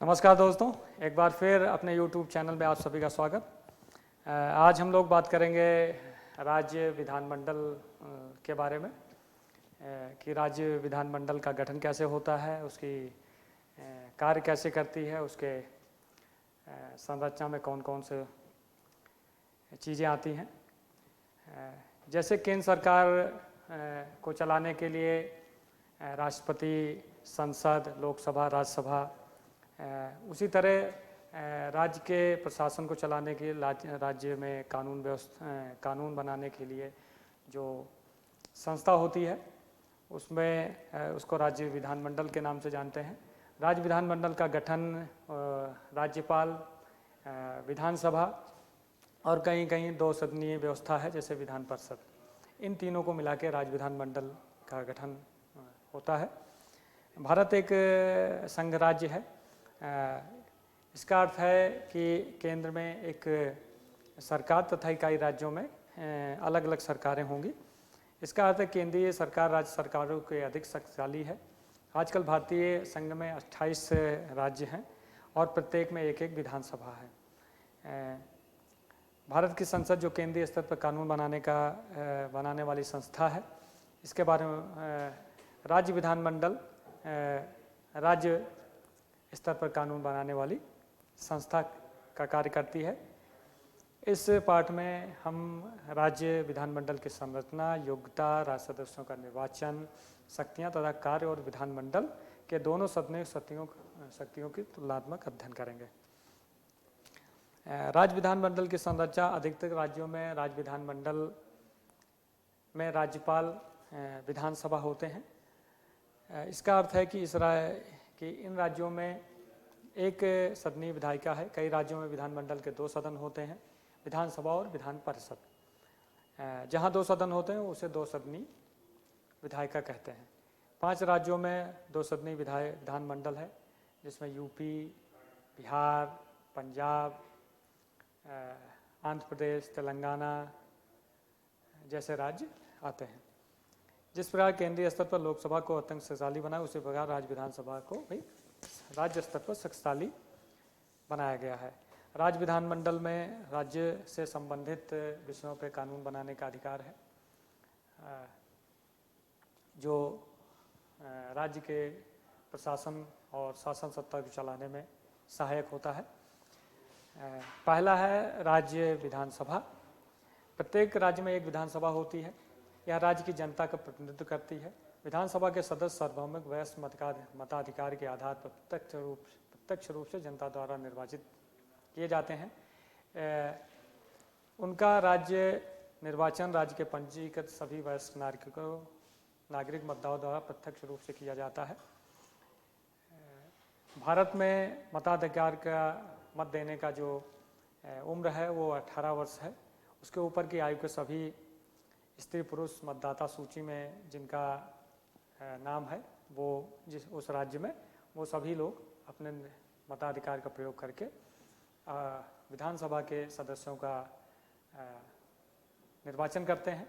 नमस्कार दोस्तों, एक बार फिर अपने YouTube चैनल में आप सभी का स्वागत। आज हम लोग बात करेंगे राज्य विधानमंडल के बारे में कि राज्य विधानमंडल का गठन कैसे होता है, उसकी कार्य कैसे करती है, उसके संरचना में कौन कौन से चीज़ें आती हैं। जैसे केंद्र सरकार को चलाने के लिए राष्ट्रपति, संसद, लोकसभा, राज्यसभा, उसी तरह राज्य के प्रशासन को चलाने के लिए राज्य में कानून बनाने के लिए जो संस्था होती है उसमें उसको राज्य विधानमंडल के नाम से जानते हैं। राज्य विधानमंडल का गठन राज्यपाल, विधानसभा और कहीं कहीं दो सदनीय व्यवस्था है जैसे विधान परिषद, इन तीनों को मिला के राज्य विधानमंडल का गठन होता है। भारत एक संघ राज्य है। इसका अर्थ है कि केंद्र में एक सरकार तथा इकाई राज्यों में अलग अलग सरकारें होंगी। इसका अर्थ है केंद्रीय सरकार राज्य सरकारों के अधिक शक्तिशाली है। आजकल भारतीय संघ में 28 राज्य हैं और प्रत्येक में एक एक विधानसभा है। भारत की संसद जो केंद्रीय स्तर पर कानून बनाने वाली संस्था है, इसके बारे में राज्य विधानमंडल राज्य स्तर पर कानून बनाने वाली संस्था का कार्य करती है। इस पाठ में हम राज्य विधानमंडल की संरचना, योग्यता, राज्य सदस्यों का निर्वाचन, शक्तियां तथा कार्य और विधानमंडल के दोनों सदनों शक्तियों की तुलनात्मक अध्ययन करेंगे। राज्य विधानमंडल की संरचना अधिकतर राज्यों में राज्य विधानमंडल में राज्यपाल, विधानसभा होते हैं। इसका अर्थ है कि इन राज्यों में एक सदनीय विधायिका है। कई राज्यों में विधानमंडल के 2 सदन होते हैं, विधानसभा और विधान परिषद। जहां 2 सदन होते हैं उसे 2 सदनीय विधायिका कहते हैं। 5 राज्यों में 2 सदनीय विधानमंडल है, जिसमें यूपी, बिहार, पंजाब, आंध्र प्रदेश, तेलंगाना जैसे राज्य आते हैं। जिस प्रकार केंद्रीय स्तर पर लोकसभा को अत्यंत शक्तिशाली बनाया, उसी प्रकार राज्य विधानसभा को भी राज्य स्तर पर शक्तिशाली बनाया गया है। राज्य विधानमंडल में राज्य से संबंधित विषयों पर कानून बनाने का अधिकार है, जो राज्य के प्रशासन और शासन सत्ता को चलाने में सहायक होता है। पहला है राज्य विधानसभा। प्रत्येक राज्य में एक विधानसभा होती है। यह राज्य की जनता का प्रतिनिधित्व करती है। विधानसभा के सदस्य सार्वभौमिक वयस्क मताधिकार के आधार पर प्रत्यक्ष रूप से जनता द्वारा निर्वाचित किए जाते हैं। उनका राज्य निर्वाचन राज्य के पंजीकृत सभी वयस्क नागरिक मतदाताओं द्वारा प्रत्यक्ष रूप से किया जाता है। भारत में मताधिकार का मत देने का जो उम्र है वो 18 वर्ष है। उसके ऊपर की आयु के सभी स्त्री पुरुष मतदाता सूची में जिनका नाम है वो उस राज्य में, वो सभी लोग अपने मताधिकार का प्रयोग करके विधानसभा के सदस्यों का निर्वाचन करते हैं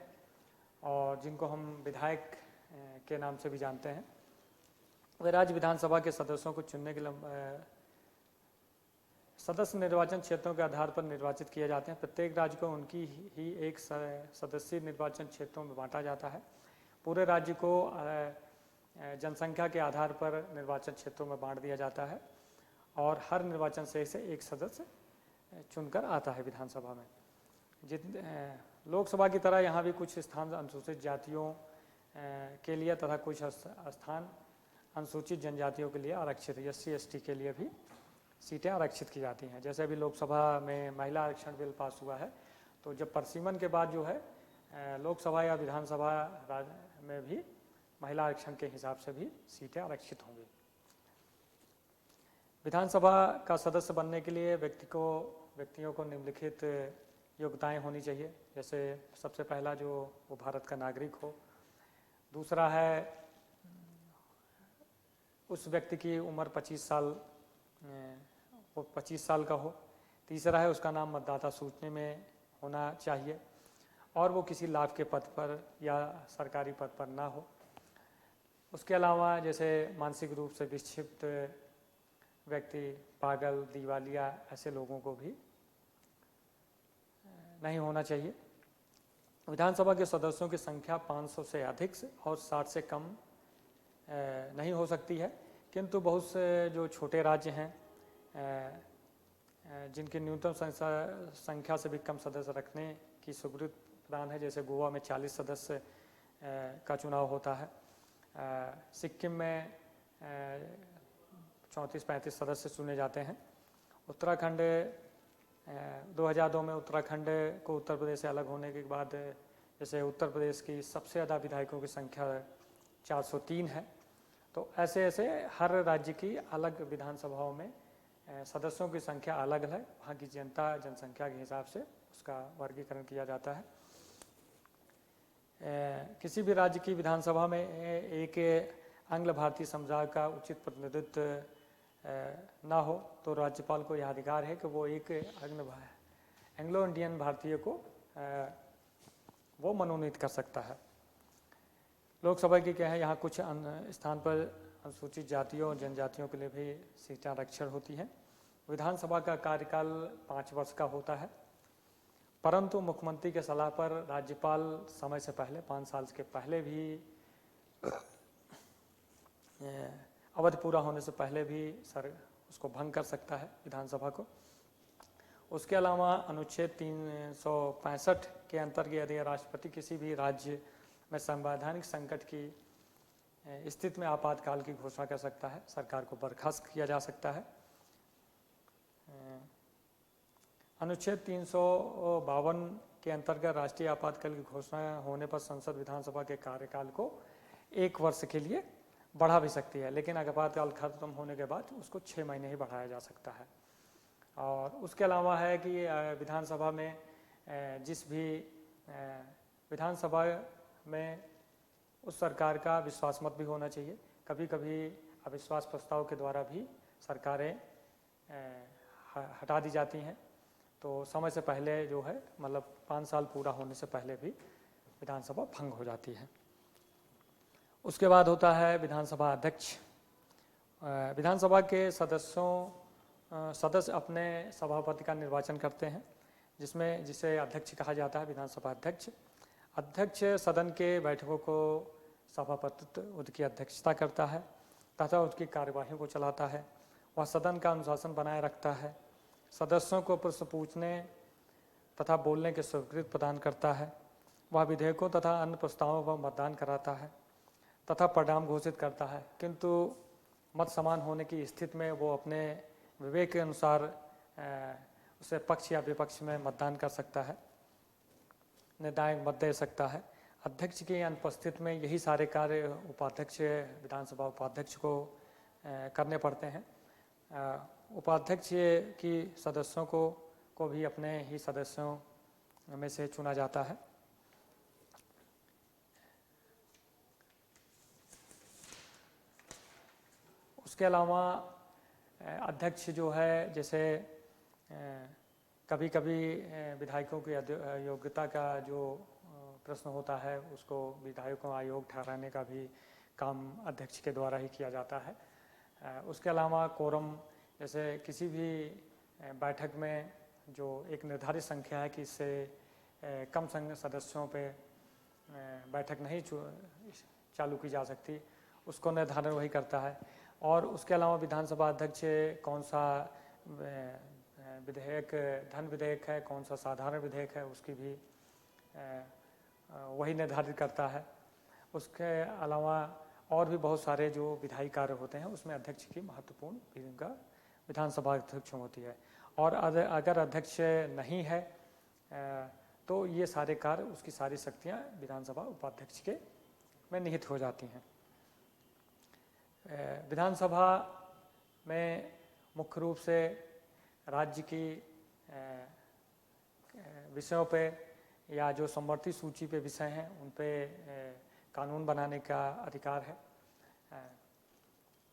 और जिनको हम विधायक के नाम से भी जानते हैं। वे राज्य विधानसभा के सदस्यों को चुनने के लिए सदस्य निर्वाचन क्षेत्रों के आधार पर निर्वाचित किए जाते हैं। प्रत्येक राज्य को उनकी ही एक सदस्यीय निर्वाचन क्षेत्रों में बांटा जाता है। पूरे राज्य को जनसंख्या के आधार पर निर्वाचन क्षेत्रों में बांट दिया जाता है और हर निर्वाचन से एक सदस्य चुनकर आता है विधानसभा में। लोकसभा की तरह यहाँ भी कुछ स्थान अनुसूचित जातियों के लिए तथा कुछ स्थान अनुसूचित जनजातियों के लिए आरक्षित, SC/ST के लिए भी सीटें आरक्षित की जाती हैं। जैसे अभी लोकसभा में महिला आरक्षण बिल पास हुआ है, तो जब परिसीमन के बाद जो है लोकसभा या विधानसभा में भी महिला आरक्षण के हिसाब से भी सीटें आरक्षित होंगी। विधानसभा का सदस्य बनने के लिए व्यक्तियों को निम्नलिखित योग्यताएं होनी चाहिए। जैसे सबसे पहला जो वो भारत का नागरिक हो, दूसरा है उस व्यक्ति की उम्र 25 साल का हो, तीसरा है उसका नाम मतदाता सूची में होना चाहिए और वो किसी लाभ के पद पर या सरकारी पद पर ना हो। उसके अलावा जैसे मानसिक रूप से विक्षिप्त व्यक्ति, पागल, दिवालिया ऐसे लोगों को भी नहीं होना चाहिए। विधानसभा के सदस्यों की संख्या 500 से अधिक और 60 से कम नहीं हो सकती है, किंतु बहुत से जो छोटे राज्य हैं जिनकी न्यूनतम संख्या से भी कम सदस्य रखने की स्वीकृति प्रदान है, जैसे गोवा में 40 सदस्य का चुनाव होता है, सिक्किम में 34-35 सदस्य चुने जाते हैं। उत्तराखंड 2002 में उत्तराखंड को उत्तर प्रदेश से अलग होने के बाद जैसे उत्तर प्रदेश की सबसे ज़्यादा विधायकों की संख्या 403 है। तो ऐसे ऐसे हर राज्य की अलग विधानसभाओं में सदस्यों की संख्या अलग है, वहाँ की जनसंख्या के हिसाब से उसका वर्गीकरण किया जाता है। किसी भी राज्य की विधानसभा में एक आंग्ल भारतीय समुदाय का उचित प्रतिनिधित्व ना हो तो राज्यपाल को यह अधिकार है कि वो एक एंग्लो इंडियन भारतीय को वो मनोनीत कर सकता है। लोकसभा की क्या है, यहाँ कुछ स्थान पर अनुसूचित जातियों और जनजातियों के लिए भी सीटें आरक्षण होती हैं। विधानसभा का कार्यकाल 5 वर्ष का होता है, परंतु मुख्यमंत्री के सलाह पर राज्यपाल समय से पहले 5 साल के पहले भी अवधि पूरा होने से पहले भी उसको भंग कर सकता है विधानसभा को। उसके अलावा अनुच्छेद 365 के अंतर्गत यदि राष्ट्रपति किसी भी राज्य में संवैधानिक संकट की स्थिति में आपातकाल की घोषणा कर सकता है, सरकार को बर्खास्त किया जा सकता है। अनुच्छेद 352 के अंतर्गत राष्ट्रीय आपातकाल की घोषणा होने पर संसद विधानसभा के कार्यकाल को 1 वर्ष के लिए बढ़ा भी सकती है, लेकिन आपातकाल खत्म होने के बाद उसको 6 महीने ही बढ़ाया जा सकता है। और उसके अलावा है कि विधानसभा में जिस भी विधानसभा में उस सरकार का विश्वास मत भी होना चाहिए। कभी कभी अविश्वास प्रस्ताव के द्वारा भी सरकारें हटा दी जाती हैं, तो समय से पहले जो है मतलब 5 साल पूरा होने से पहले भी विधानसभा भंग हो जाती है। उसके बाद होता है विधानसभा अध्यक्ष। विधानसभा के सदस्य अपने सभापति का निर्वाचन करते हैं, जिसे अध्यक्ष कहा जाता है, विधानसभा अध्यक्ष। अध्यक्ष सदन के बैठकों को सभापतित्व उसकी अध्यक्षता करता है तथा उसकी कार्यवाही को चलाता है। वह सदन का अनुशासन बनाए रखता है, सदस्यों को प्रश्न पूछने तथा बोलने की स्वीकृति प्रदान करता है। वह विधेयकों तथा अन्य प्रस्तावों पर मतदान कराता है तथा परिणाम घोषित करता है, किंतु मत समान होने की स्थिति में वो अपने विवेक के अनुसार उसे पक्ष या विपक्ष में मतदान कर सकता है, निर्णायक मत दे सकता है। अध्यक्ष की अनुपस्थिति में यही सारे कार्य उपाध्यक्ष, विधानसभा उपाध्यक्ष को करने पड़ते हैं। उपाध्यक्ष की सदस्यों को भी अपने ही सदस्यों में से चुना जाता है। उसके अलावा अध्यक्ष जो है, जैसे कभी कभी विधायकों की योग्यता का जो प्रश्न होता है उसको विधायकों आयोग ठहराने का भी काम अध्यक्ष के द्वारा ही किया जाता है। उसके अलावा कोरम, जैसे किसी भी बैठक में जो एक निर्धारित संख्या है कि इससे कम सदस्यों पे बैठक नहीं चालू की जा सकती, उसको निर्धारण वही करता है। और उसके अलावा विधानसभा अध्यक्ष कौन सा विधेयक धन विधेयक है, कौन सा साधारण विधेयक है, उसकी भी वही निर्धारित करता है। उसके अलावा और भी बहुत सारे जो विधायी कार्य होते हैं उसमें अध्यक्ष की महत्वपूर्ण भूमिका विधानसभा अध्यक्ष होती है। और अगर अध्यक्ष नहीं है तो ये सारे कार्य, उसकी सारी शक्तियाँ विधानसभा उपाध्यक्ष के में निहित हो जाती हैं। विधानसभा में मुख्य रूप से राज्य की विषयों पे या जो समवर्ती सूची पे विषय हैं उन पे कानून बनाने का अधिकार है।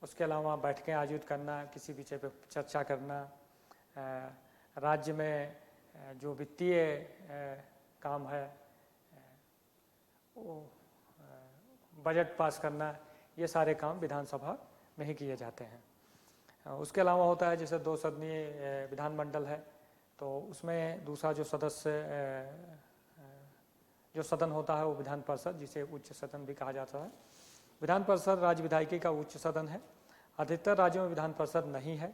उसके अलावा बैठकें आयोजित करना, किसी विषय पे चर्चा करना, राज्य में जो वित्तीय काम है वो बजट पास करना, ये सारे काम विधानसभा में ही किए जाते हैं। उसके अलावा होता है जैसे 2 सदनीय विधानमंडल है, तो उसमें दूसरा जो सदस्य जो सदन होता है वो विधान परिषद, जिसे उच्च सदन भी कहा जाता है। विधान परिषद राज्य विधायिका का उच्च सदन है। अधिकतर राज्यों में विधान परिषद नहीं है।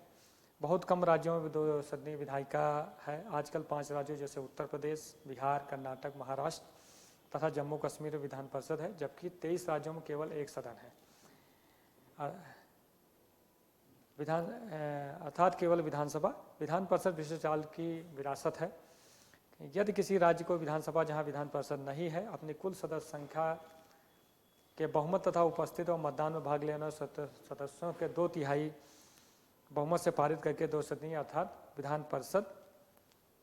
बहुत कम राज्यों में 2 सदनीय विधायिका है। आजकल 5 राज्यों जैसे उत्तर प्रदेश, बिहार, कर्नाटक, महाराष्ट्र तथा जम्मू कश्मीर में विधान परिषद है, जबकि 23 राज्यों में केवल 1 सदन है। अर्थात केवल विधानसभा। विधान परिषद विश्वकाल की विरासत है। यदि किसी राज्य को विधानसभा जहां विधान परिषद नहीं है अपनी कुल सदस्य संख्या के बहुमत तथा उपस्थित और मतदान में भाग लेने सदस्यों के 2/3 बहुमत से पारित करके 2 सदनीय अर्थात विधान परिषद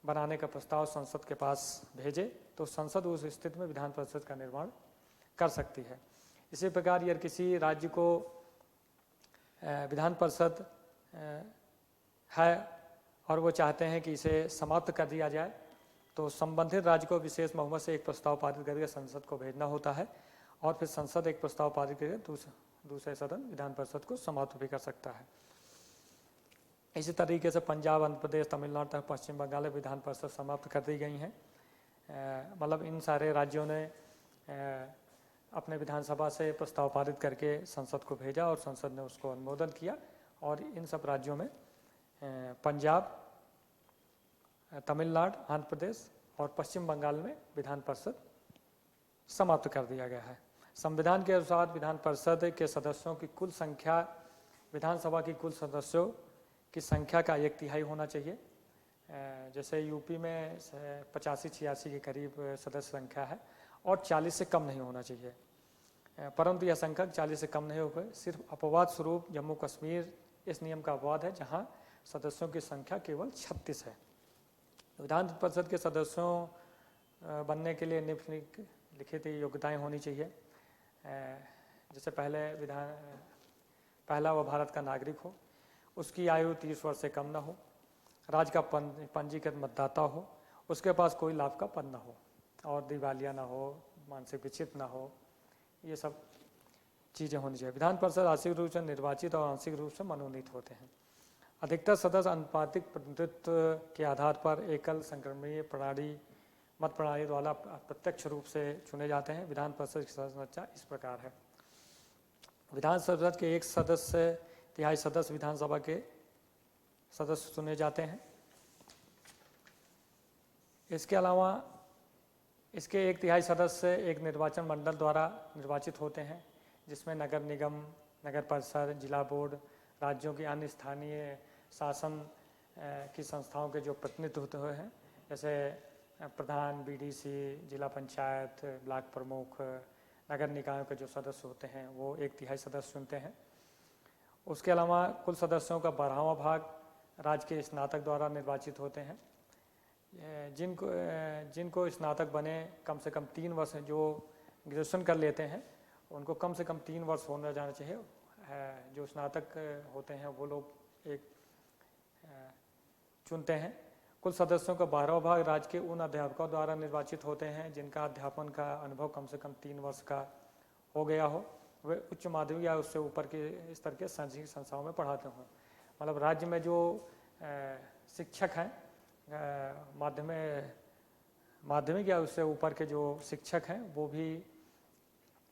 बनाने का प्रस्ताव संसद के पास भेजे तो संसद उस स्थिति में विधान परिषद का निर्माण कर सकती है। इसी प्रकार यदि किसी राज्य को विधान परिषद है और वो चाहते हैं कि इसे समाप्त कर दिया जाए तो संबंधित राज्य को विशेष बहुमत से एक प्रस्ताव पारित करके संसद को भेजना होता है और फिर संसद एक प्रस्ताव पारित करके दूसरे सदन विधान परिषद को समाप्त भी कर सकता है। इसी तरीके से पंजाब, आंध्र प्रदेश, तमिलनाडु तथा पश्चिम बंगाल में विधान परिषद समाप्त कर दी गई हैं। मतलब इन सारे राज्यों ने अपने विधानसभा से प्रस्ताव पारित करके संसद को भेजा और संसद ने उसको अनुमोदन किया और इन सब राज्यों में पंजाब, तमिलनाडु, आंध्र प्रदेश और पश्चिम बंगाल में विधान परिषद समाप्त कर दिया गया है। संविधान के अनुसार विधान परिषद के सदस्यों की कुल संख्या विधानसभा की कुल सदस्यों की संख्या का 1/3 होना चाहिए। जैसे यूपी में 85-86 के करीब सदस्य संख्या है और 40 से कम नहीं होना चाहिए, परंतु यह संख्या 40 से कम नहीं हो गई। सिर्फ अपवाद स्वरूप जम्मू कश्मीर इस नियम का अपवाद है जहां सदस्यों की संख्या केवल 36 है। विधान परिषद के सदस्यों बनने के लिए निम्नलिखित योग्यताएं होनी चाहिए। जैसे पहला वह भारत का नागरिक हो, उसकी आयु 30 वर्ष से कम न हो, राज्य का पंजीकृत मतदाता हो, उसके पास कोई लाभ का पद न हो और दिवालिया ना हो, मानसिक विक्षिप्त ना हो, ये सब चीज़ें होनी चाहिए। विधान परिषद आंशिक रूप से निर्वाचित और आंशिक रूप से मनोनीत होते हैं। अधिकतर सदस्य अनुपातिक प्रतिनिधित्व के आधार पर एकल संक्रमणीय मत प्रणाली द्वारा प्रत्यक्ष रूप से चुने जाते हैं। विधान परिषद की संरचना इस प्रकार है। विधान परिषद के 1/3 सदस्य विधानसभा के सदस्य चुने जाते हैं। इसके अलावा इसके 1/3 सदस्य एक निर्वाचन मंडल द्वारा निर्वाचित होते हैं, जिसमें नगर निगम, नगर परिषद, जिला बोर्ड, राज्यों की अन्य स्थानीय शासन की संस्थाओं के जो प्रतिनिधित्व होते हैं, जैसे प्रधान, बीडीसी, जिला पंचायत, ब्लॉक प्रमुख, नगर निकायों के जो सदस्य होते हैं वो 1/3 सदस्य चुनते हैं। उसके अलावा कुल सदस्यों का 12वां भाग राज्य के स्नातक द्वारा निर्वाचित होते हैं। जिनको स्नातक बने कम से कम 3 वर्ष, जो ग्रेजुएशन कर लेते हैं उनको कम से कम 3 वर्ष होना जाना चाहिए। जो स्नातक होते हैं वो लोग एक चुनते हैं। कुल सदस्यों का 12वां भाग राज्य के उन अध्यापकों द्वारा निर्वाचित होते हैं जिनका अध्यापन का अनुभव कम से कम 3 वर्ष का हो गया हो, वे उच्च माध्यमिक या उससे ऊपर के स्तर के शैक्षणिक संस्थाओं में पढ़ाते हों। मतलब राज्य में जो शिक्षक हैं, माध्यमिक या उससे ऊपर के जो शिक्षक हैं वो भी,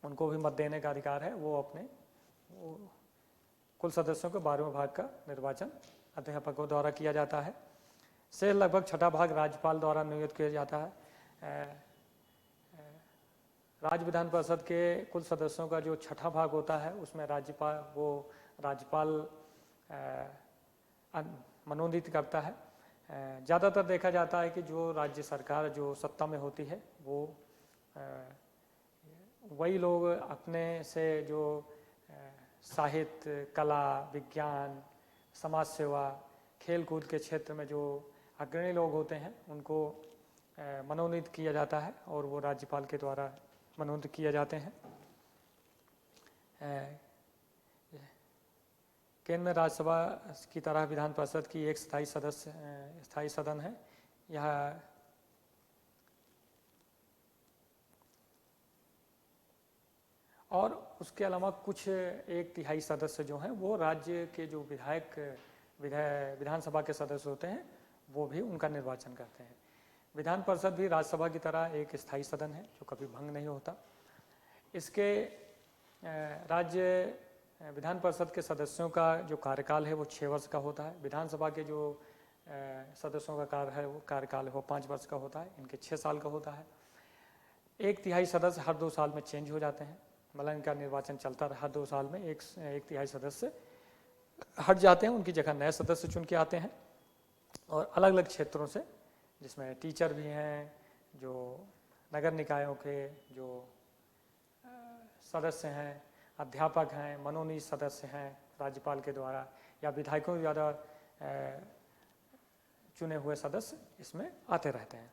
उनको भी मत देने का अधिकार है। वो अपने कुल सदस्यों के 12वें भाग का निर्वाचन अध्यापकों द्वारा किया जाता है। से लगभग 6ठा भाग राज्यपाल द्वारा नियुक्त किया जाता है। राज्य विधान परिषद के कुल सदस्यों का जो 6ठा भाग होता है उसमें राज्यपाल मनोनीत करता है। ज़्यादातर देखा जाता है कि जो राज्य सरकार जो सत्ता में होती है वो वही लोग अपने से जो साहित्य, कला, विज्ञान, समाज सेवा, खेल कूद के क्षेत्र में जो अग्रणी लोग होते हैं उनको मनोनीत किया जाता है और वो राज्यपाल के द्वारा मनोनीत किए जाते हैं। केंद्र में राज्यसभा की तरह विधान परिषद की एक स्थायी सदन है। यह और उसके अलावा कुछ 1/3 सदस्य जो हैं वो राज्य के जो विधानसभा के सदस्य होते हैं वो भी उनका निर्वाचन करते हैं। विधान परिषद भी राज्यसभा की तरह एक स्थायी सदन है जो कभी भंग नहीं होता। इसके राज्य विधान परिषद के सदस्यों का जो कार्यकाल है वो 6 वर्ष का होता है। विधानसभा के जो सदस्यों का कार्यकाल है वो 5 वर्ष का होता है, इनके 6 साल का होता है। 1/3 सदस्य हर 2 साल में चेंज हो जाते हैं, मतलब इनका निर्वाचन चलता रहा। हर 2 साल में 1/3 सदस्य हट जाते हैं, उनकी जगह नए सदस्य चुन के आते हैं और अलग अलग क्षेत्रों से, जिसमें टीचर भी हैं, जो नगर निकायों के जो सदस्य हैं, अध्यापक हैं, मनोनीत सदस्य हैं राज्यपाल के द्वारा, या विधायकों द्वारा चुने हुए सदस्य इसमें आते रहते हैं।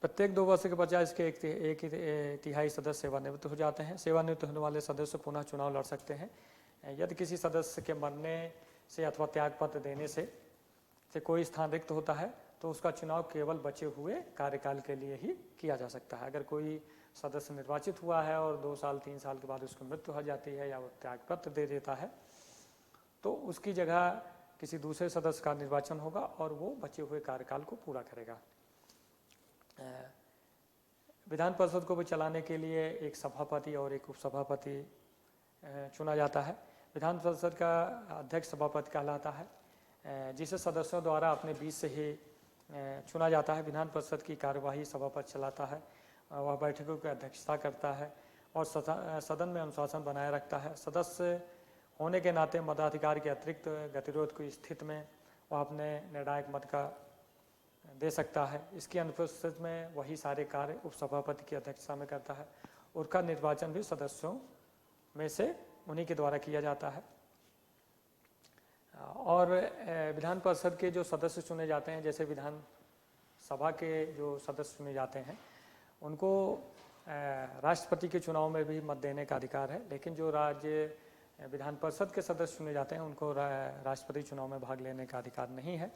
प्रत्येक 2 वर्ष के बजाय इसके 1/3 सदस्य सेवानिवृत्त हो जाते हैं। सेवानिवृत्त होने वाले सदस्य पुनः चुनाव लड़ सकते हैं। यदि किसी सदस्य के मरने से अथवा त्यागपत्र देने से कोई स्थान रिक्त होता है तो उसका चुनाव केवल बचे हुए कार्यकाल के लिए ही किया जा सकता है। अगर कोई सदस्य निर्वाचित हुआ है और 2 साल 3 साल के बाद उसकी मृत्यु हो जाती है या वो त्यागपत्र दे देता है तो उसकी जगह किसी दूसरे सदस्य का निर्वाचन होगा और वो बचे हुए कार्यकाल को पूरा करेगा। विधान परिषद को भी चलाने के लिए एक सभापति और एक उपसभापति चुना जाता है। विधान परिषद का अध्यक्ष सभापति कहलाता है, जिसे सदस्यों द्वारा अपने बीच से ही चुना जाता है। विधान परिषद की कार्यवाही सभापति चलाता है, वह बैठकों की अध्यक्षता करता है और सदन में अनुशासन बनाए रखता है। सदस्य होने के नाते मताधिकार के अतिरिक्त गतिरोध की स्थिति में वह अपने निर्णायक मत का दे सकता है। इसकी अनुपस्थिति में वही सारे कार्य उपसभापति की अध्यक्षता में करता है। उनका निर्वाचन भी सदस्यों में से उन्हीं के द्वारा किया जाता है। और विधान परिषद के जो सदस्य चुने जाते हैं, जैसे विधान सभा के जो सदस्य चुने जाते हैं उनको राष्ट्रपति के चुनाव में भी मत देने का अधिकार है, लेकिन जो राज्य विधान परिषद के सदस्य चुने जाते हैं उनको राष्ट्रपति चुनाव में भाग लेने का अधिकार नहीं है।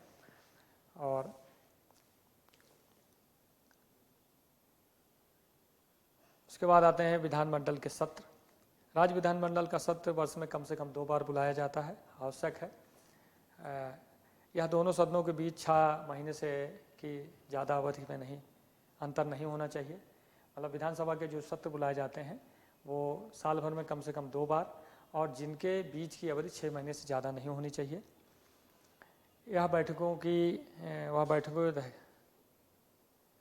और उसके बाद आते हैं विधानमंडल के सत्र। राज्य विधानमंडल का सत्र वर्ष में कम से कम 2 बार बुलाया जाता है, आवश्यक है। यह दोनों सदनों के बीच 6 महीने से की ज़्यादा अवधि में अंतर नहीं होना चाहिए। मतलब विधानसभा के जो सत्र बुलाए जाते हैं वो साल भर में कम से कम 2 बार और जिनके बीच की अवधि 6 महीने से ज़्यादा नहीं होनी चाहिए। यह बैठकों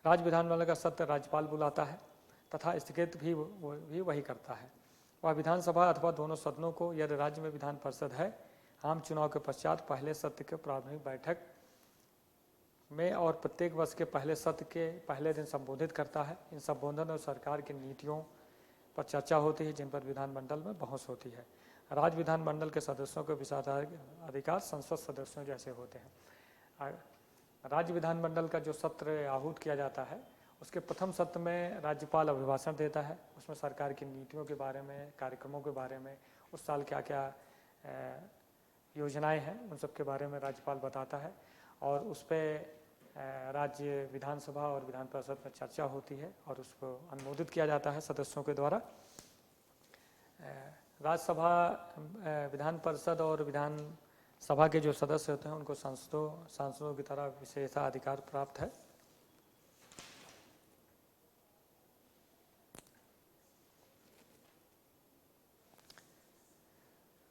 राज्य विधानमंडल का सत्र राज्यपाल बुलाता है तथा स्थगित भी वही करता है। वह विधानसभा अथवा दोनों सदनों को, यदि राज्य में विधान परिषद है, आम चुनाव के पश्चात पहले सत्र के प्रारंभिक बैठक में और प्रत्येक वर्ष के पहले सत्र के पहले दिन संबोधित करता है। इन संबोधन और सरकार की नीतियों पर चर्चा होती है जिन पर विधानमंडल में बहस होती है। राज्य विधानमंडल के सदस्यों के विशेषाधिकार संसद सदस्यों जैसे होते हैं। राज्य विधानमंडल का जो सत्र आहूत किया जाता है उसके प्रथम सत्र में राज्यपाल अभिभाषण देता है। उसमें सरकार की नीतियों के बारे में, कार्यक्रमों के बारे में, उस साल क्या क्या योजनाएं हैं उन सब के बारे में राज्यपाल बताता है और उस पर राज्य विधानसभा और विधान परिषद में चर्चा होती है और उसको अनुमोदित किया जाता है सदस्यों के द्वारा। राज्यसभा, विधान परिषद और विधान सभा के जो सदस्य होते हैं उनको सांसदों की तरह विशेषाधिकार प्राप्त है।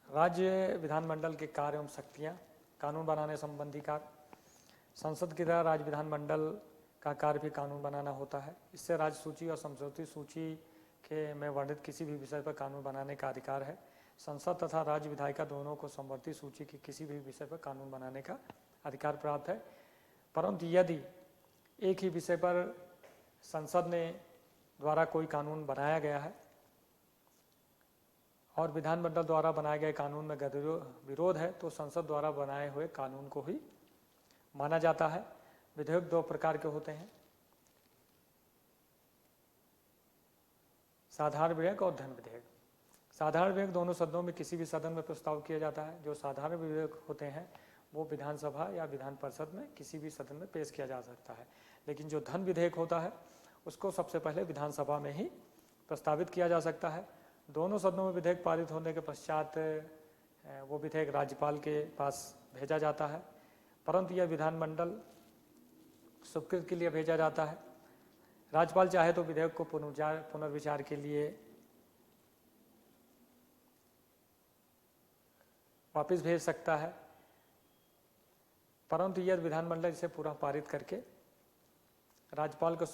राज्य विधानमंडल के कार्य एवं शक्तियाँ, कानून बनाने संबंधी कार्य। संसद की तरह राज्य विधानमंडल का कार्य भी कानून बनाना होता है। इससे राज्य सूची और समझौती सूची के में वर्णित किसी भी विषय पर कानून बनाने का अधिकार है। संसद तथा राज्य विधायिका दोनों को समवर्ती सूची के किसी भी विषय पर कानून बनाने का अधिकार प्राप्त है। परंतु यदि एक ही विषय पर संसद ने द्वारा कोई कानून बनाया गया है और विधानमंडल द्वारा बनाए गए कानून में विरोध है तो संसद द्वारा बनाए हुए कानून को ही माना जाता है। विधेयक 2 प्रकार के होते हैं, साधारण विधेयक और धन विधेयक। साधारण विधेयक दोनों सदनों में किसी भी सदन में प्रस्ताव किया जाता है। जो साधारण विधेयक होते हैं वो विधानसभा या विधान परिषद में किसी भी सदन में पेश किया जा सकता है, लेकिन जो धन विधेयक होता है उसको सबसे पहले विधानसभा में ही प्रस्तावित किया जा सकता है। दोनों सदनों में विधेयक पारित होने के पश्चात वो विधेयक राज्यपाल के पास भेजा जाता है, परंतु यह विधानमंडल स्वीकृति के लिए भेजा जाता है। राज्यपाल चाहे तो विधेयक को पुनर्विचार के लिए वापस भेज सकता है, परंतु यदि विधानमंडल इसे पूरा पारित करके राज्यपाल को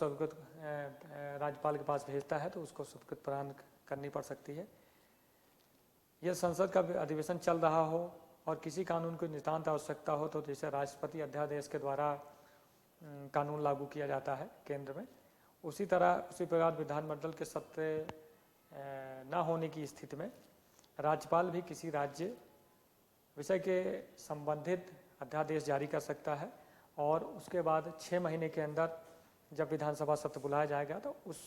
राज्यपाल के पास भेजता है तो उसको स्वीकृति प्रदान करनी पड़ सकती है। यह संसद का अधिवेशन चल रहा हो और किसी कानून की नितांत आवश्यकता हो तो जैसे राष्ट्रपति अध्यादेश के द्वारा कानून लागू किया जाता है केंद्र में, उसी प्रकार विधानमंडल के सत्ता न होने की स्थिति में राज्यपाल भी किसी राज्य विषय के संबंधित अध्यादेश जारी कर सकता है और उसके बाद 6 महीने के अंदर जब विधानसभा सत्र बुलाया जाएगा तो उस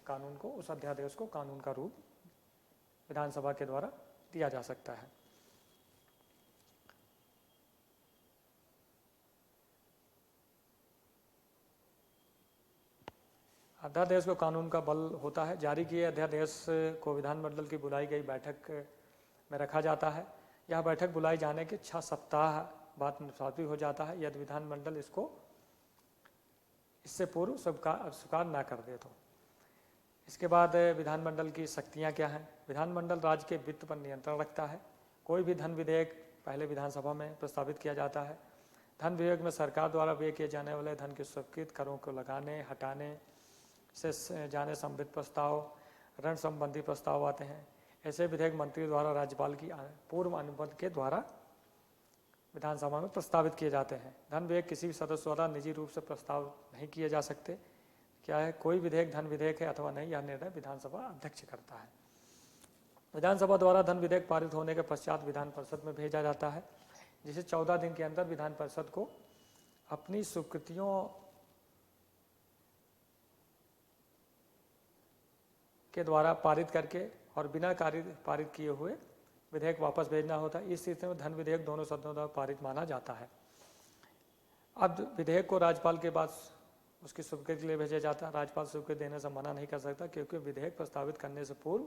कानून को, उस अध्यादेश को कानून का रूप विधानसभा के द्वारा दिया जा सकता है। अध्यादेश को कानून का बल होता है। जारी किए अध्यादेश को विधानमंडल की बुलाई गई बैठक में रखा जाता है। यह बैठक बुलाई जाने के 6 सप्ताह बाद निष्पादित हो जाता है यदि विधानमंडल इससे पूर्व स्वीकार न कर दे तो। इसके बाद विधानमंडल की शक्तियां क्या हैं? विधानमंडल राज्य के वित्त पर नियंत्रण रखता है। कोई भी धन विधेयक पहले विधानसभा में प्रस्तावित किया जाता है। धन विधेयक में सरकार द्वारा व्यय किए जाने वाले धन की स्वीकृत, करों को लगाने हटाने से जाने संबंधित प्रस्ताव, ऋण संबंधी प्रस्ताव आते हैं। ऐसे विधेयक मंत्री द्वारा राज्यपाल की पूर्व अनुमति के द्वारा विधानसभा में प्रस्तावित किए जाते हैं। धन विधेयक किसी भी सदस्य द्वारा निजी रूप से प्रस्ताव नहीं किए जा सकते। क्या है, कोई विधेयक धन विधेयक है अथवा नहीं, यह निर्णय विधानसभा अध्यक्ष करता है। विधानसभा द्वारा धन विधेयक पारित होने के पश्चात विधान परिषद में भेजा जाता है, जिसे 14 दिन के अंदर विधान परिषद को अपनी स्वीकृतियों के द्वारा पारित करके और बिना पारित किए हुए विधेयक वापस भेजना होता है। इस स्थिति में धन विधेयक दोनों सदनों द्वारा पारित माना जाता है। अब विधेयक को राज्यपाल के पास उसकी स्वीकृति के लिए भेजा जाता है। राज्यपाल स्वीकृति देने से मना नहीं कर सकता क्योंकि विधेयक प्रस्तावित करने से पूर्व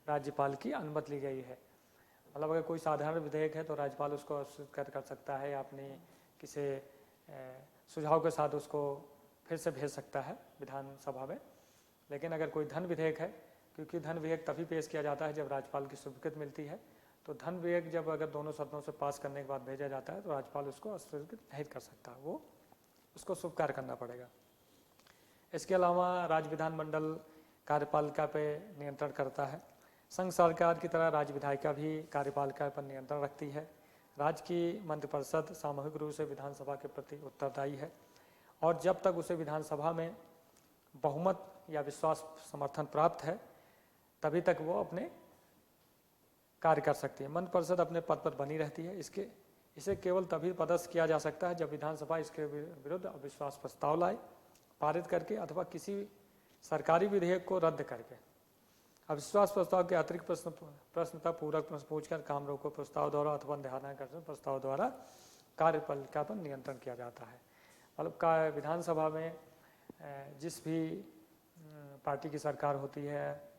राज्यपाल की अनुमति ली गई है। मतलब अगर कोई साधारण विधेयक है तो राज्यपाल उसको स्वीकृत कर सकता है या अपनी किसी सुझाव के साथ उसको फिर से भेज सकता है विधानसभा में। लेकिन अगर कोई धन विधेयक है, क्योंकि धन विधेयक तभी पेश किया जाता है जब राज्यपाल की स्वीकृति मिलती है, तो धन विधेयक जब अगर दोनों सदनों से पास करने के बाद भेजा जाता है तो राज्यपाल उसको अस्वीकृत नहीं कर सकता, वो उसको स्वीकार करना पड़ेगा। इसके अलावा राज्य विधानमंडल कार्यपालिका पे नियंत्रण करता है। संघ सरकार की तरह राज्य विधायिका भी कार्यपालिका पर नियंत्रण रखती है। राज्य की मंत्रिपरिषद सामूहिक रूप से विधानसभा के प्रति उत्तरदायी है और जब तक उसे विधानसभा में बहुमत या विश्वास समर्थन प्राप्त है तभी तक वो अपने कार्य कर सकती है। मंत्रिपरिषद अपने पद पर बनी रहती है। इसे केवल तभी पदस्थ किया जा सकता है जब विधानसभा इसके विरुद्ध अविश्वास प्रस्ताव लाए, पारित करके अथवा किसी सरकारी विधेयक को रद्द करके। अविश्वास प्रस्ताव के अतिरिक्त प्रश्नता पूरक प्रश्न पूछकर, काम रोको प्रस्ताव द्वारा अथवा ध्यानाकर्षण प्रस्ताव द्वारा कार्यपालिका पर नियंत्रण किया जाता है। मतलब विधानसभा में जिस भी पार्टी की सरकार होती है,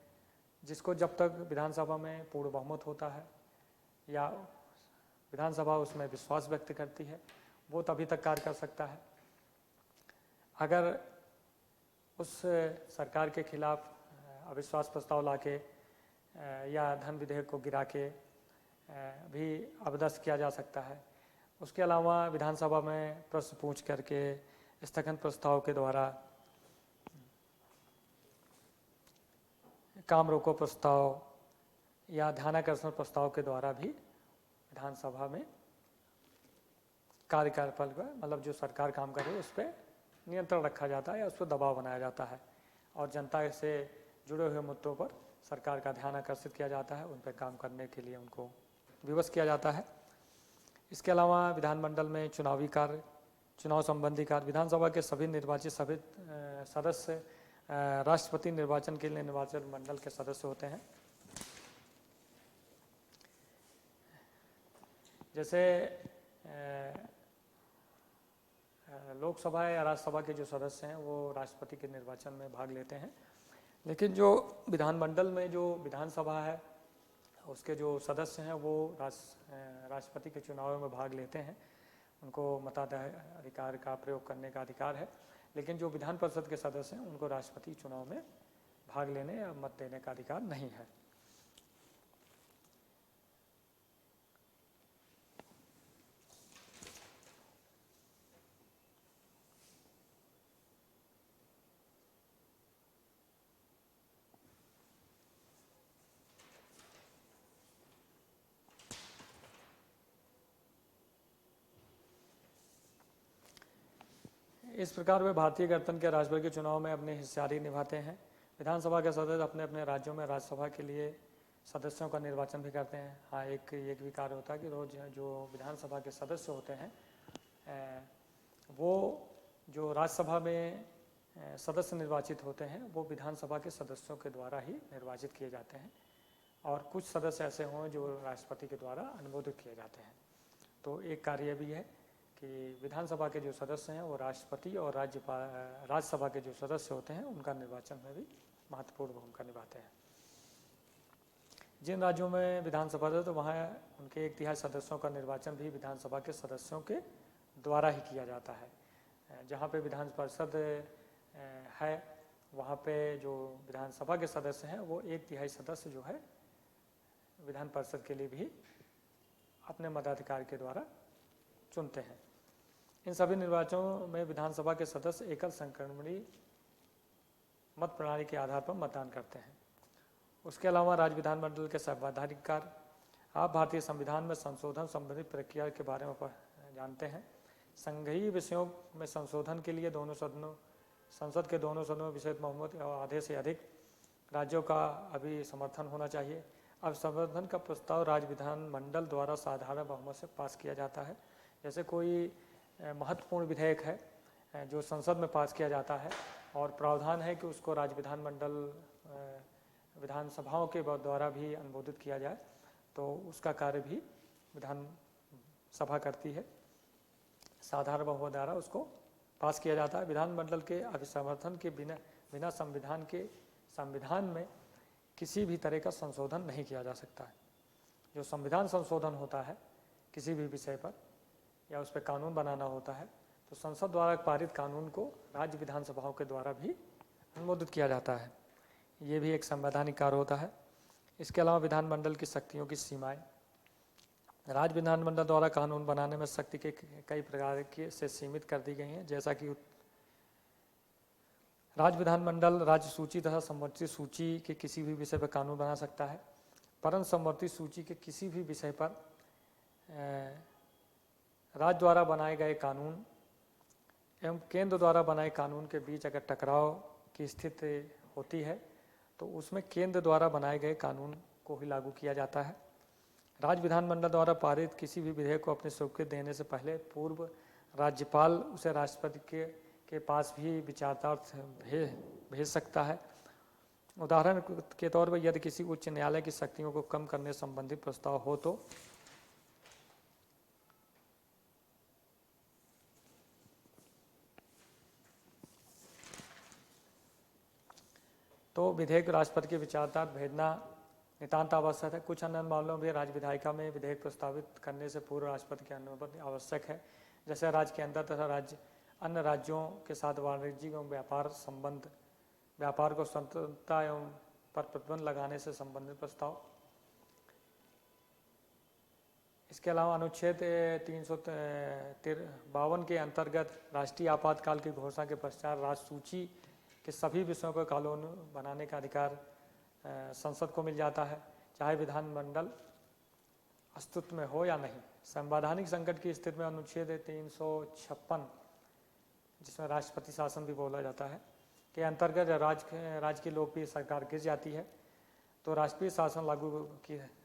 जिसको जब तक विधानसभा में पूर्ण बहुमत होता है या विधानसभा उसमें विश्वास व्यक्त करती है, वो तभी तक कार्य कर सकता है। अगर उस सरकार के खिलाफ अविश्वास प्रस्ताव लाके या धन विधेयक को गिरा के भी अवदस्त किया जा सकता है। उसके अलावा विधानसभा में प्रश्न पूछ करके स्थगन प्रस्ताव के द्वारा, काम रोको प्रस्ताव या ध्यानाकर्षण प्रस्ताव के द्वारा भी विधानसभा में कार्यपालिका मतलब जो सरकार काम कर रही है उस पर नियंत्रण रखा जाता है या उस पर दबाव बनाया जाता है और जनता से जुड़े हुए मुद्दों पर सरकार का ध्यान आकर्षित किया जाता है, उन पर काम करने के लिए उनको विवश किया जाता है। इसके अलावा विधानमंडल में चुनावी कार्य, चुनाव संबंधी कार्य, विधानसभा के सभी निर्वाचित सभी सदस्य राष्ट्रपति निर्वाचन के लिए निर्वाचन मंडल के सदस्य होते हैं। जैसे लोकसभा या राज्यसभा के जो सदस्य हैं वो राष्ट्रपति के निर्वाचन में भाग लेते हैं। लेकिन जो विधानमंडल में जो विधानसभा है उसके जो सदस्य हैं वो राष्ट्रपति के चुनाव में भाग लेते हैं, उनको मताधिकार का प्रयोग करने का अधिकार है। लेकिन जो विधान परिषद के सदस्य हैं उनको राष्ट्रपति चुनाव में भाग लेने या मत देने का अधिकार नहीं है। इस प्रकार वे भारतीय गणतंत्र के राष्ट्रपति के चुनाव में अपनी हिस्सेदारी निभाते हैं। विधानसभा के सदस्य अपने अपने राज्यों में राज्यसभा के लिए सदस्यों का निर्वाचन भी करते हैं। हाँ, एक भी कार्य होता है कि रोज जो विधानसभा के सदस्य होते हैं वो जो राज्यसभा में सदस्य निर्वाचित होते हैं वो विधानसभा के सदस्यों के द्वारा ही निर्वाचित किए जाते हैं, और कुछ सदस्य ऐसे हों जो राष्ट्रपति के द्वारा अनुमोदित किए जाते हैं। तो एक कार्य भी है कि विधानसभा के जो सदस्य हैं वो राष्ट्रपति और राज्यसभा के जो सदस्य होते हैं उनका निर्वाचन में भी महत्वपूर्ण भूमिका निभाते हैं। जिन राज्यों में विधानसभा है तो वहाँ उनके 1/3 सदस्यों का निर्वाचन भी विधानसभा के सदस्यों के द्वारा ही किया जाता है। जहाँ पे विधान परिषद है वहाँ पे जो विधानसभा के सदस्य हैं वो 1/3 सदस्य जो है विधान परिषद के लिए भी अपने मताधिकार के द्वारा चुनते हैं। इन सभी निर्वाचनों में विधानसभा के सदस्य एकल संक्रमणी मत प्रणाली के आधार पर मतदान करते हैं। उसके अलावा राज्य विधानमंडल के संवैधानिक कार्य, आप भारतीय संविधान में संशोधन संबंधी प्रक्रिया के बारे में जानते हैं। संघीय विषयों में संशोधन के लिए संसद के दोनों सदनों में विशेष बहुमत और आधे से अधिक राज्यों का अभी समर्थन होना चाहिए। अब संशोधन का प्रस्ताव राज्य विधानमंडल द्वारा साधारण बहुमत से पास किया जाता है। जैसे कोई महत्वपूर्ण विधेयक है जो संसद में पास किया जाता है और प्रावधान है कि उसको राज्य विधानमंडल विधानसभाओं के द्वारा भी अनुमोदित किया जाए, तो उसका कार्य भी विधानसभा करती है। साधारण बहुमत द्वारा उसको पास किया जाता है। विधानमंडल के अभिसमर्थन के बिना संविधान में किसी भी तरह का संशोधन नहीं किया जा सकता है। जो संविधान संशोधन होता है किसी भी विषय पर या उस पर कानून बनाना होता है तो संसद द्वारा पारित कानून को राज्य विधानसभाओं के द्वारा भी अनुमोदित किया जाता है। ये भी एक संवैधानिक कार्य होता है। इसके अलावा विधानमंडल की शक्तियों की सीमाएं, राज्य विधानमंडल द्वारा कानून बनाने में शक्ति के कई प्रकार के से सीमित कर दी गई हैं। जैसा कि राज्य विधानमंडल राज्य सूची तथा संवर्ती सूची के किसी भी विषय पर कानून बना सकता है, परंतु संवर्ती सूची के किसी भी विषय पर राज्य द्वारा बनाए गए कानून एवं केंद्र द्वारा बनाए कानून के बीच अगर टकराव की स्थिति होती है तो उसमें केंद्र द्वारा बनाए गए कानून को ही लागू किया जाता है। राज्य विधानमंडल द्वारा पारित किसी भी विधेयक को अपनी स्वीकृति देने से पहले पूर्व राज्यपाल उसे राष्ट्रपति के पास भी विचारार्थ भेज सकता है। उदाहरण के तौर पर यदि किसी उच्च न्यायालय की शक्तियों को कम करने संबंधी प्रस्ताव हो तो विधेयक राष्ट्रपति के विचारार्थ भेजना नितांत आवश्यक है। कुछ अन्य मामलों में राज्य विधायिका में विधेयक प्रस्तावित करने से पूर्व राष्ट्रपति की अनुमति आवश्यक है। जैसे राज्य के अंदर तथा अन्य राज्यों के साथ वाणिज्यिक एवं व्यापार को स्वतंत्रता एवं पर प्रतिबंध लगाने से संबंधित प्रस्ताव। इसके अलावा अनुच्छेद 352 के अंतर्गत राष्ट्रीय आपातकाल की घोषणा के पश्चात राष्ट्र सूची के सभी विषयों पर कानून बनाने का अधिकार संसद को मिल जाता है, चाहे विधानमंडल अस्तित्व में हो या नहीं। संवैधानिक संकट की स्थिति में अनुच्छेद 356, जिसमें राष्ट्रपति शासन भी बोला जाता है, के अंतर्गत राज्य की लोकप्रिय सरकार गिर जाती है तो राष्ट्रीय शासन लागू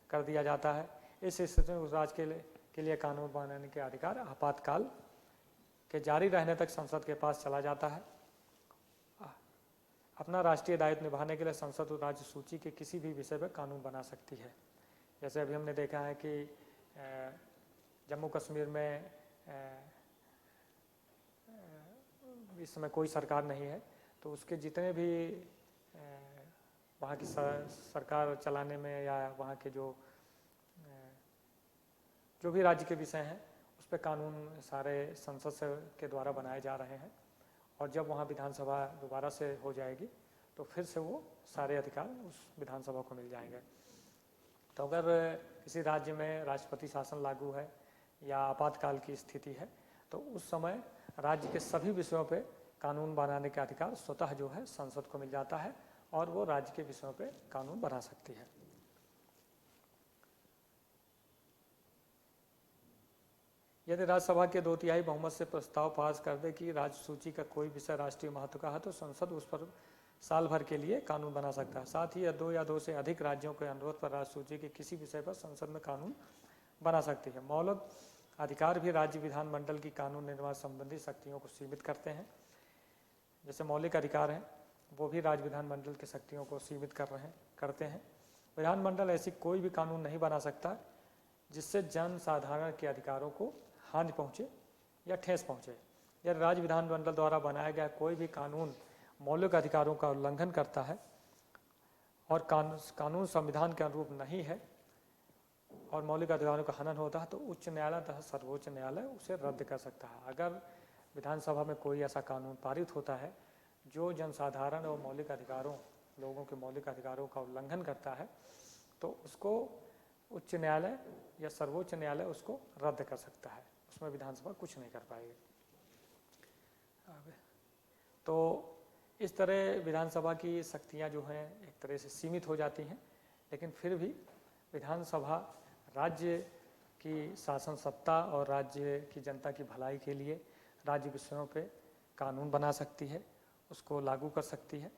कर दिया जाता है। इस स्थिति में उस राज्य के लिए कानून बनाने के अधिकार आपातकाल के जारी रहने तक संसद के पास चला जाता है। अपना राष्ट्रीय दायित्व निभाने के लिए संसद राज्य सूची के किसी भी विषय पर कानून बना सकती है। जैसे अभी हमने देखा है कि जम्मू कश्मीर में इस समय कोई सरकार नहीं है, तो उसके जितने भी वहाँ की सरकार चलाने में या वहाँ के जो भी राज्य के विषय हैं उस पर कानून सारे संसद के द्वारा बनाए जा रहे हैं। और जब वहाँ विधानसभा दोबारा से हो जाएगी तो फिर से वो सारे अधिकार उस विधानसभा को मिल जाएंगे। तो अगर किसी राज्य में राष्ट्रपति शासन लागू है या आपातकाल की स्थिति है तो उस समय राज्य के सभी विषयों पे कानून बनाने का अधिकार स्वतः जो है संसद को मिल जाता है और वो राज्य के विषयों पे कानून बना सकती है। यदि राज्यसभा के 2/3 बहुमत से प्रस्ताव पास कर दे कि राज्य सूची का कोई विषय राष्ट्रीय महत्व का है तो संसद उस पर साल भर के लिए कानून बना सकता है। साथ ही 2 या 2 से अधिक राज्यों के अनुरोध पर राज्य सूची के किसी विषय पर संसद में कानून बना सकती है। मौलिक अधिकार भी राज्य विधानमंडल की कानून निर्माण संबंधी शक्तियों को सीमित करते हैं। जैसे मौलिक अधिकार हैं वो भी राज्य विधानमंडल की शक्तियों को सीमित करते हैं। विधानमंडल ऐसी कोई भी कानून नहीं बना सकता जिससे जन साधारण के अधिकारों को हानि पहुँचे या ठेस पहुँचे। यदि राज्य विधानमंडल द्वारा बनाया गया कोई भी कानून मौलिक अधिकारों का उल्लंघन करता है और कानून संविधान के अनुरूप नहीं है और मौलिक अधिकारों का हनन होता है तो उच्च न्यायालय तथा सर्वोच्च न्यायालय उसे रद्द कर सकता है। अगर विधानसभा में कोई ऐसा कानून पारित होता है जो जनसाधारण और मौलिक अधिकारों लोगों के मौलिक अधिकारों का उल्लंघन करता है तो उसको उच्च न्यायालय या सर्वोच्च न्यायालय उसको रद्द कर सकता है, उसमें विधानसभा कुछ नहीं कर पाएगी। तो इस तरह विधानसभा की शक्तियां जो हैं एक तरह से सीमित हो जाती हैं, लेकिन फिर भी विधानसभा राज्य की शासन सत्ता और राज्य की जनता की भलाई के लिए राज्य विषयों पे कानून बना सकती है, उसको लागू कर सकती है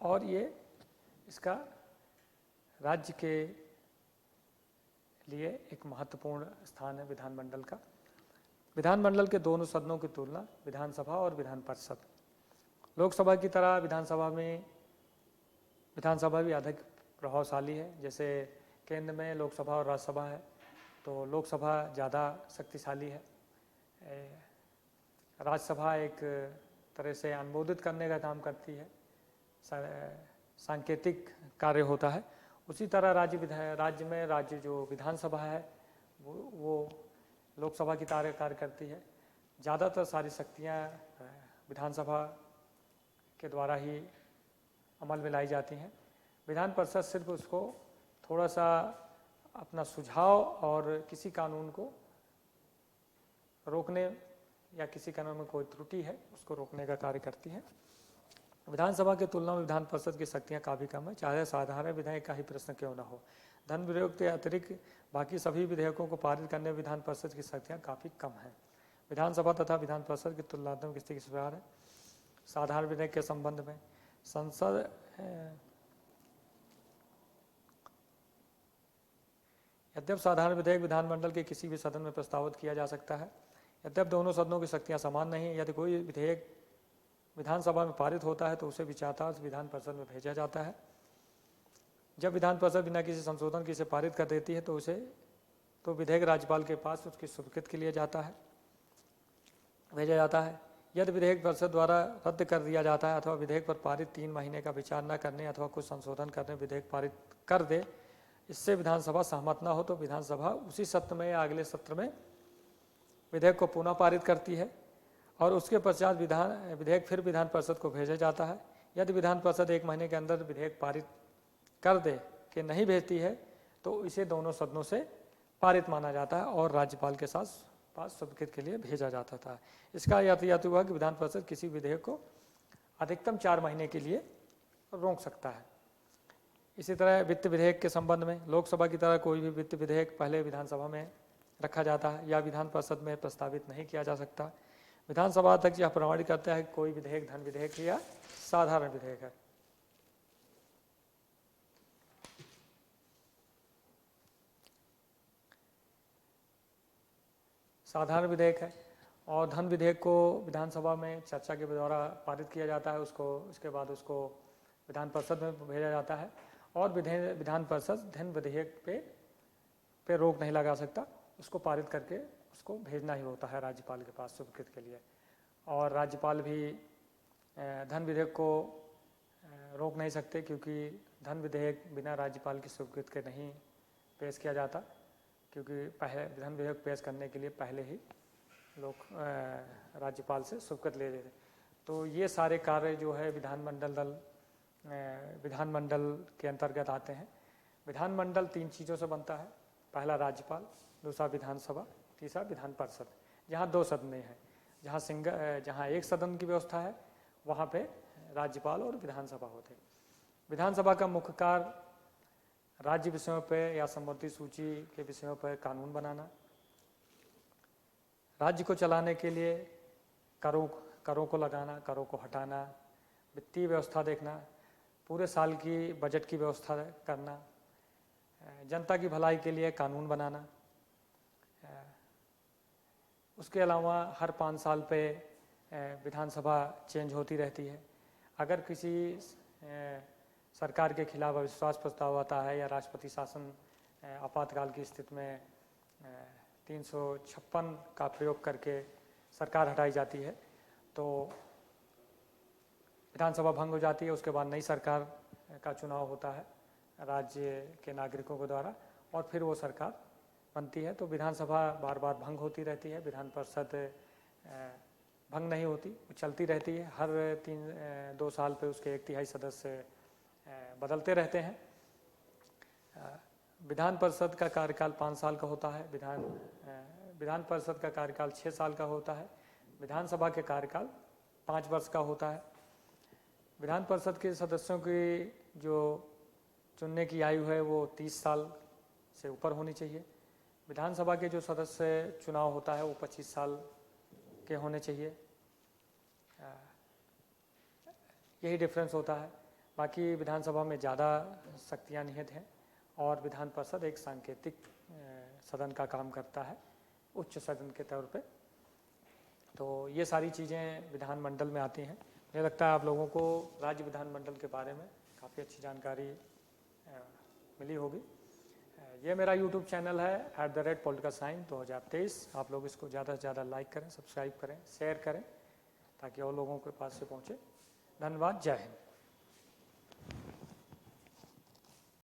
और ये इसका राज्य के लिए एक महत्वपूर्ण स्थान है विधानमंडल का। विधानमंडल के दोनों सदनों की तुलना विधानसभा और विधान परिषद, लोकसभा की तरह विधानसभा भी अधिक प्रभावशाली है। जैसे केंद्र में लोकसभा और राज्यसभा है तो लोकसभा ज़्यादा शक्तिशाली है, राज्यसभा एक तरह से अनुमोदित करने का काम करती है, सांकेतिक कार्य होता है। उसी तरह राज्य जो विधानसभा है वो लोकसभा की तरह कार्य करती है। ज़्यादातर सारी शक्तियाँ विधानसभा के द्वारा ही अमल में लाई जाती हैं। विधान परिषद सिर्फ उसको थोड़ा सा अपना सुझाव और किसी कानून को रोकने या किसी कानून में कोई त्रुटि है उसको रोकने का कार्य करती है। विधानसभा की तुलना में विधान परिषद की शक्तियाँ काफ़ी कम है, चाहे साधारण विधेयक का ही प्रश्न क्यों न हो। धन विधेयक के अतिरिक्त बाकी सभी विधेयकों को पारित करने में विधान परिषद की शक्तियाँ काफ़ी कम है। विधानसभा तथा विधान परिषद की तुलनात्मक स्थिति इस प्रकार है। साधारण विधेयक के संबंध में संसद यद्यप साधारण विधेयक विधानमंडल के किसी भी सदन में प्रस्तावित किया जा सकता है, यद्यप दोनों सदनों की शक्तियाँ समान नहीं। यदि कोई विधेयक विधानसभा में पारित होता है तो उसे विचारार्थ विधान परिषद में भेजा जाता है। जब विधान परिषद बिना किसी संशोधन के इसे पारित कर देती है तो विधेयक राज्यपाल के पास उसकी स्वीकृति के लिए भेजा जाता है। यदि विधेयक परिषद द्वारा रद्द कर दिया जाता है अथवा विधेयक पर पारित 3 महीने का विचार न करने अथवा कुछ संशोधन करने विधेयक पारित कर दे, इससे विधानसभा सहमत न हो तो विधानसभा उसी सत्र में या अगले सत्र में विधेयक को पुनः पारित करती है और उसके पश्चात विधेयक फिर विधान परिषद को भेजा जाता है। यदि विधान परिषद 1 महीने के अंदर विधेयक पारित कर दे कि नहीं भेजती है तो इसे दोनों सदनों से पारित माना जाता है और राज्यपाल के पास स्वीकृति के लिए भेजा जाता था। इसका यातायात हुआ कि विधान परिषद किसी विधेयक को अधिकतम 4 महीने के लिए रोक सकता है। इसी तरह वित्त विधेयक के संबंध में लोकसभा की तरह कोई भी वित्त विधेयक पहले विधानसभा में रखा जाता है या विधान परिषद में प्रस्तावित नहीं किया जा सकता। विधानसभा अध्यक्ष यह प्रमाणित करता है कि कोई विधेयक धन विधेयक या साधारण विधेयक है। साधारण विधेयक है और धन विधेयक को विधानसभा में चर्चा के द्वारा पारित किया जाता है, उसके बाद उसको विधान परिषद में भेजा जाता है और विधान परिषद धन विधेयक पे रोक नहीं लगा सकता, उसको पारित करके उसको भेजना ही होता है राज्यपाल के पास स्वीकृति के लिए। और राज्यपाल भी धन विधेयक को रोक नहीं सकते, क्योंकि धन विधेयक बिना राज्यपाल की स्वीकृति के नहीं पेश किया जाता, क्योंकि पहले धन विधेयक पेश करने के लिए पहले ही लोग राज्यपाल से स्वीकृति ले लेते। तो ये सारे कार्य जो है विधानमंडल के अंतर्गत आते हैं। विधानमंडल 3 चीज़ों से बनता है, पहला राज्यपाल, दूसरा विधानसभा, तीसरा विधान परिषद। जहाँ 2 सदनें हैं, जहाँ एक सदन की व्यवस्था है वहाँ पे राज्यपाल और विधानसभा होते हैं। विधानसभा का मुख्य कार्य राज्य विषयों पे या संबंधित सूची के विषयों पर कानून बनाना, राज्य को चलाने के लिए करों को लगाना, करों को हटाना, वित्तीय व्यवस्था देखना, पूरे साल की बजट की व्यवस्था करना, जनता की भलाई के लिए कानून बनाना। उसके अलावा हर 5 साल पे विधानसभा चेंज होती रहती है। अगर किसी सरकार के खिलाफ अविश्वास प्रस्ताव आता है या राष्ट्रपति शासन आपातकाल की स्थिति में 356 का प्रयोग करके सरकार हटाई जाती है, तो विधानसभा भंग हो जाती है। उसके बाद नई सरकार का चुनाव होता है राज्य के नागरिकों के द्वारा, और फिर वो सरकार बनती है। तो विधानसभा बार बार भंग होती रहती है, विधान परिषद भंग नहीं होती, वो चलती रहती है। हर 2 साल पे उसके 1/3 सदस्य बदलते रहते हैं। विधान परिषद का कार्यकाल 5 साल का होता है, विधान परिषद का कार्यकाल 6 साल का होता है, विधानसभा के कार्यकाल 5 वर्ष का होता है। विधान परिषद के सदस्यों की जो चुनने की आयु है वो 30 साल से ऊपर होनी चाहिए। विधानसभा के जो सदस्य चुनाव होता है वो 25 साल के होने चाहिए। यही डिफरेंस होता है। बाकी विधानसभा में ज़्यादा शक्तियाँ निहित हैं और विधान परिषद एक सांकेतिक सदन का काम करता है, उच्च सदन के तौर पे। तो ये सारी चीज़ें विधानमंडल में आती हैं। मुझे लगता है आप लोगों को राज्य विधानमंडल के बारे में काफ़ी अच्छी जानकारी मिली होगी। ये मेरा YouTube चैनल है @political-science 2023। आप लोग इसको ज़्यादा से ज़्यादा लाइक करें, सब्सक्राइब करें, शेयर करें, ताकि और लोगों के पास से पहुँचे। धन्यवाद। जय हिंद।